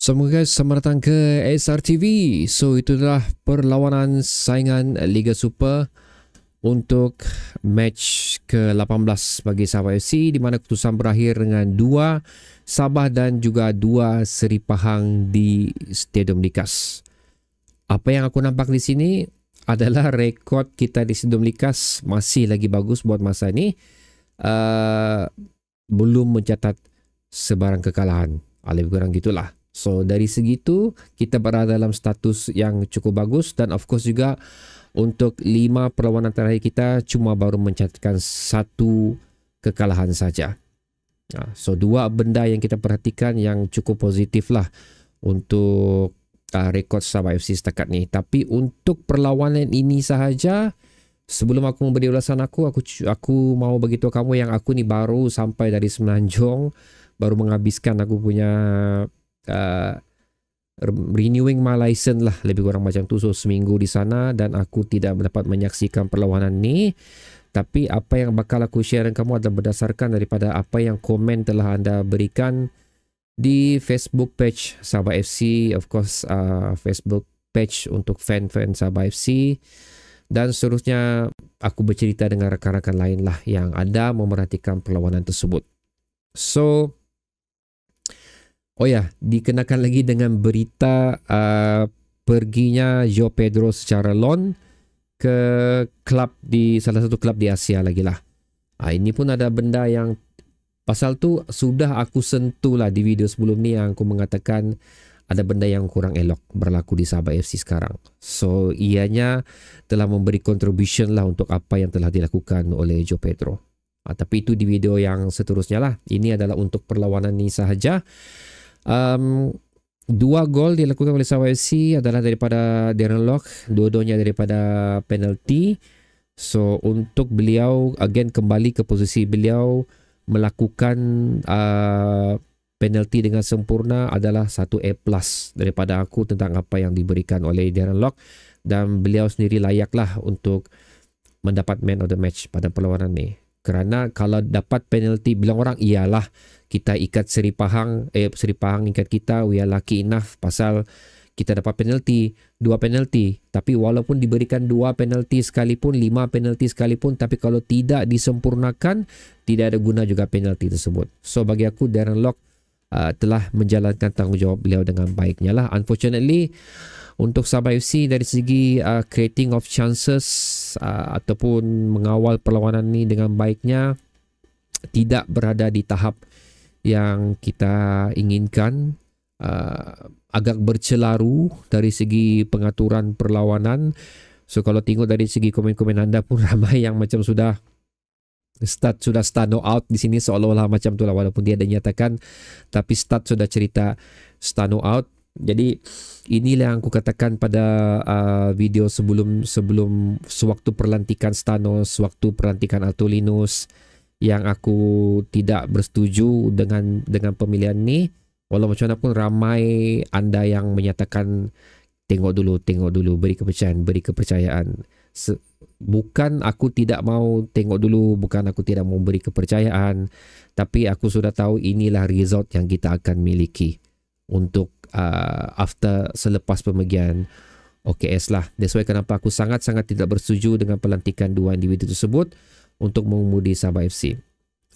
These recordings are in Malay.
Semoga selamat datang ke SRTV. So itulah perlawanan saingan Liga Super untuk match ke-18 bagi Sabah FC, di mana keputusan berakhir dengan 2 Sabah dan juga 2 Seri Pahang di Stadium Likas. Apa yang aku nampak di sini adalah rekod kita di Stadium Likas masih lagi bagus buat masa ini. Belum mencatat sebarang kekalahan. Lebih kurang gitulah. So dari segitu kita berada dalam status yang cukup bagus, dan of course juga untuk 5 perlawanan terakhir kita cuma baru mencatatkan 1 kekalahan saja. So 2 benda yang kita perhatikan yang cukup positif lah untuk rekod Sabah FC setakat ni. Tapi untuk perlawanan ini sahaja, sebelum aku memberi ulasan aku mau beritahu kamu yang aku ni baru sampai dari Semenanjung, baru menghabiskan aku punya renewing my license lah, lebih kurang macam tu. So seminggu di sana dan aku tidak dapat menyaksikan perlawanan ni. Tapi apa yang bakal aku share dengan kamu adalah berdasarkan daripada apa yang komen telah anda berikan di Facebook page Sabah FC, of course Facebook page untuk fan-fan Sabah FC, dan seterusnya aku bercerita dengan rakan-rakan lain lah yang ada memerhatikan perlawanan tersebut. So dikenakan lagi dengan berita perginya João Pedro secara loan ke klub di salah satu klub di Asia lagi lah. Ini pun ada benda yang pasal tu sudah aku sentuh lah di video sebelum ni, yang aku mengatakan ada benda yang kurang elok berlaku di Sabah FC sekarang. So ianya telah memberi contribution lah untuk apa yang telah dilakukan oleh João Pedro. Tapi itu di video yang seterusnya lah. Ini adalah untuk perlawanan ni sahaja. 2 gol dilakukan oleh Sabah FC adalah daripada Darren Lock, dua-duanya daripada penalti. So untuk beliau again kembali ke posisi beliau melakukan penalti dengan sempurna adalah 1 A+ daripada aku tentang apa yang diberikan oleh Darren Lock, dan beliau sendiri layaklah untuk mendapat man of the match pada perlawanan ni. Kerana kalau dapat penalti, bilang orang iyalah kita ikat Seri Pahang ikat kita, we are lucky enough pasal kita dapat penalti, 2 penalti. Tapi walaupun diberikan 2 penalti sekalipun, 5 penalti sekalipun, tapi kalau tidak disempurnakan, tidak ada guna juga penalti tersebut. So bagi aku Darren Lock telah menjalankan tanggungjawab beliau dengan baiknya lah. Unfortunately untuk Sabah FC dari segi creating of chances ataupun mengawal perlawanan ni dengan baiknya, tidak berada di tahap yang kita inginkan. Agak bercelaru dari segi pengaturan perlawanan. So kalau tengok dari segi komen-komen anda pun ramai yang macam sudah start no out di sini, seolah-olah macam tu lah, walaupun dia ada nyatakan, tapi start sudah cerita start no out. Jadi inilah yang aku katakan pada video sebelum sewaktu perlantikan Stanos, sewaktu perlantikan Artulinus, yang aku tidak bersetuju dengan pemilihan ni. Walau macam mana pun ramai anda yang menyatakan tengok dulu, beri kepercayaan. Bukan aku tidak mau tengok dulu, bukan aku tidak mau beri kepercayaan, tapi aku sudah tahu inilah result yang kita akan miliki untuk after selepas pemergian OKS lah. That's why kenapa aku sangat-sangat tidak bersetuju dengan pelantikan 2 individu tersebut untuk mengemudi Sabah FC.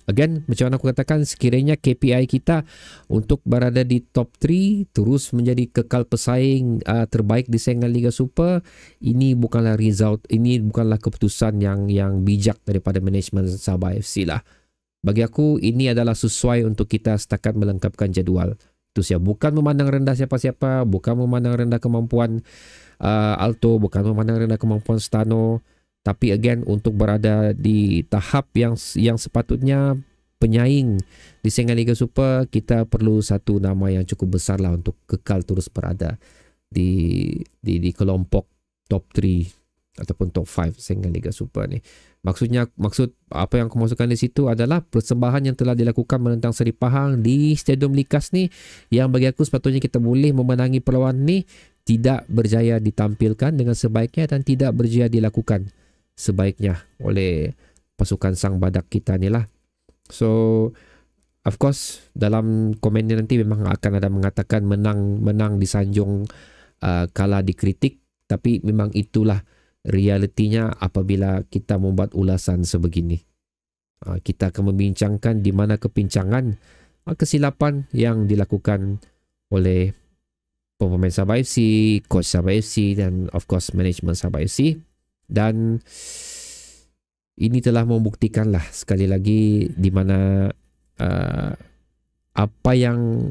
Again, macam mana aku katakan, sekiranya KPI kita untuk berada di top 3, terus menjadi kekal pesaing terbaik di saingan Liga Super, ini bukanlah result, ini bukanlah keputusan yang bijak daripada manajemen Sabah FC lah. Bagi aku ini adalah sesuai untuk kita setakat melengkapkan jadual. Itu saja, bukan memandang rendah siapa-siapa, bukan memandang rendah kemampuan Alto, bukan memandang rendah kemampuan Stano. Tapi again, untuk berada di tahap yang sepatutnya penyaing di saingan Liga Super, kita perlu satu nama yang cukup besar lah untuk kekal terus berada di kelompok top 3 ataupun top 5 saingan Liga Super ni. Maksud apa yang aku masukkan di situ adalah persembahan yang telah dilakukan menentang Seri Pahang di Stadium Likas ni, yang bagi aku sepatutnya kita boleh memenangi perlawanan ni, tidak berjaya ditampilkan dengan sebaiknya dan tidak berjaya dilakukan sebaiknya oleh pasukan Sang Badak kita ni lah. So of course dalam komennya nanti memang akan ada mengatakan menang disanjung, kalah dikritik, tapi memang itulah realitinya apabila kita membuat ulasan sebegini. Kita akan membincangkan di mana kepincangan, kesilapan yang dilakukan oleh pemain Sabah FC, coach Sabah FC dan of course manajemen Sabah FC. Dan ini telah membuktikanlah sekali lagi di mana apa yang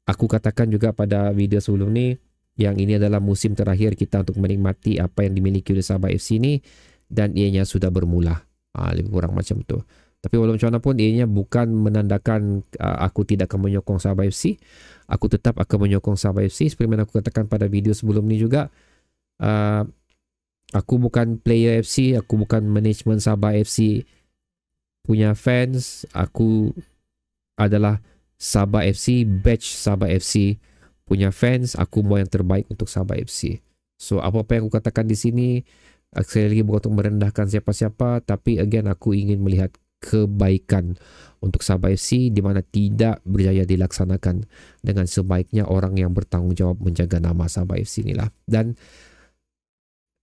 aku katakan juga pada video sebelum ni, yang ini adalah musim terakhir kita untuk menikmati apa yang dimiliki oleh Sabah FC ni, dan ianya sudah bermula. Lebih kurang macam tu. Tapi walau macam mana pun, ianya bukan menandakan aku tidak akan menyokong Sabah FC. Aku tetap akan menyokong Sabah FC. Seperti mana aku katakan pada video sebelum ni juga, aku bukan player FC, aku bukan manajemen Sabah FC punya fans. Aku adalah Sabah FC, batch Sabah FC punya fans. Aku mau yang terbaik untuk Sabah FC. So apa-apa yang aku katakan di sini, sekali lagi bukan untuk merendahkan siapa-siapa, tapi again aku ingin melihat kebaikan untuk Sabah FC di mana tidak berjaya dilaksanakan dengan sebaiknya orang yang bertanggungjawab menjaga nama Sabah FC inilah. Dan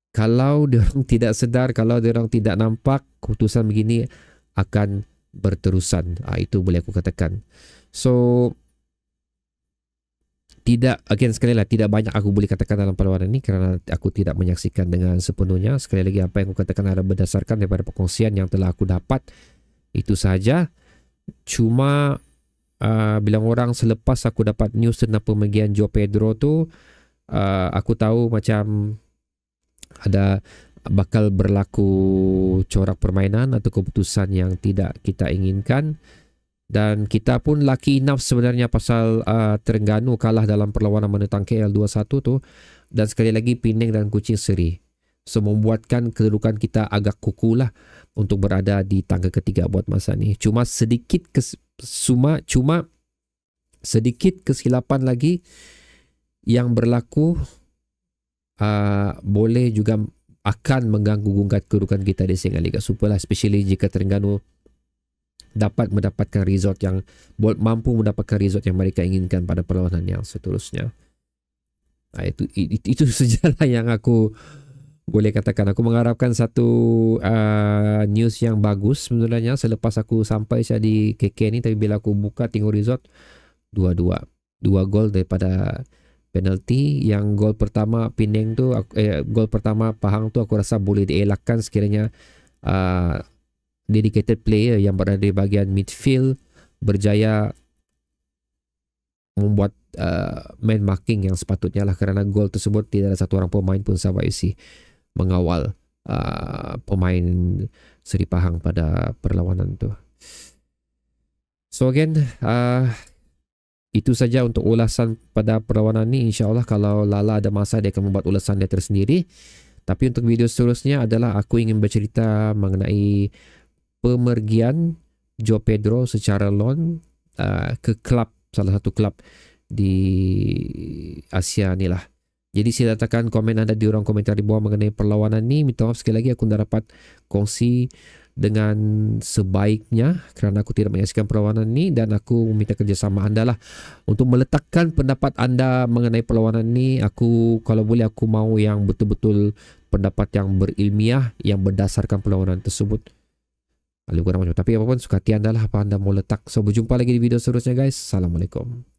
kalau diorang tidak sedar, kalau diorang tidak nampak, keputusan begini akan berterusan. Itu boleh aku katakan. So tidak, again sekali lah, tidak banyak aku boleh katakan dalam perlawanan ini kerana aku tidak menyaksikan dengan sepenuhnya. Sekali lagi apa yang aku katakan adalah berdasarkan daripada perkongsian yang telah aku dapat. Itu saja. Cuma bilang orang selepas aku dapat news tentang pemergian Joe Pedro tu, aku tahu macam ada bakal berlaku corak permainan atau keputusan yang tidak kita inginkan. Dan kita pun lucky enough sebenarnya pasal Terengganu kalah dalam perlawanan menentang KL 2-1 tu. Dan sekali lagi Penang dan Kuching seri. So membuatkan kedudukan kita agak kukuh lah untuk berada di tangga ketiga buat masa ni. Cuma sedikit kesilapan lagi yang berlaku boleh juga akan mengganggu gunggat kedudukan kita di Singa Liga Super lah, especially jika Terengganu dapat mendapatkan result yang mampu mendapatkan result yang mereka inginkan pada perlawanan yang seterusnya. Itu sajalah yang aku boleh katakan. Aku mengharapkan satu news yang bagus sebenarnya selepas aku sampai saya di KK ni, tapi bila aku buka tengok result 2-2. 2 gol daripada penalti. Yang gol pertama Penang tu, gol pertama Pahang tu aku rasa boleh dielakkan sekiranya dedicated player yang berada di bahagian midfield berjaya membuat man marking yang sepatutnya lah, kerana gol tersebut tidak ada satu orang pemain pun Sabah FC mengawal pemain Seri Pahang pada perlawanan tu. So again, itu saja untuk ulasan pada perlawanan ni. InsyaAllah kalau Lala ada masa dia akan membuat ulasan dia tersendiri. Tapi untuk video seterusnya adalah aku ingin bercerita mengenai pemergian Joe Pedro secara loan ke klub, salah satu klub di Asia ni lah. Jadi silakan komen anda di ruang komentar di bawah mengenai perlawanan ni. Minta maaf sekali lagi aku tidak dapat kongsi dengan sebaiknya kerana aku tidak menyaksikan perlawanan ni, dan aku meminta kerjasama anda lah untuk meletakkan pendapat anda mengenai perlawanan ni. Aku kalau boleh aku mau yang betul-betul pendapat yang berilmiah yang berdasarkan perlawanan tersebut. Tapi apapun suka hati anda lah apa anda mau letak. So berjumpa lagi di video seterusnya guys. Assalamualaikum.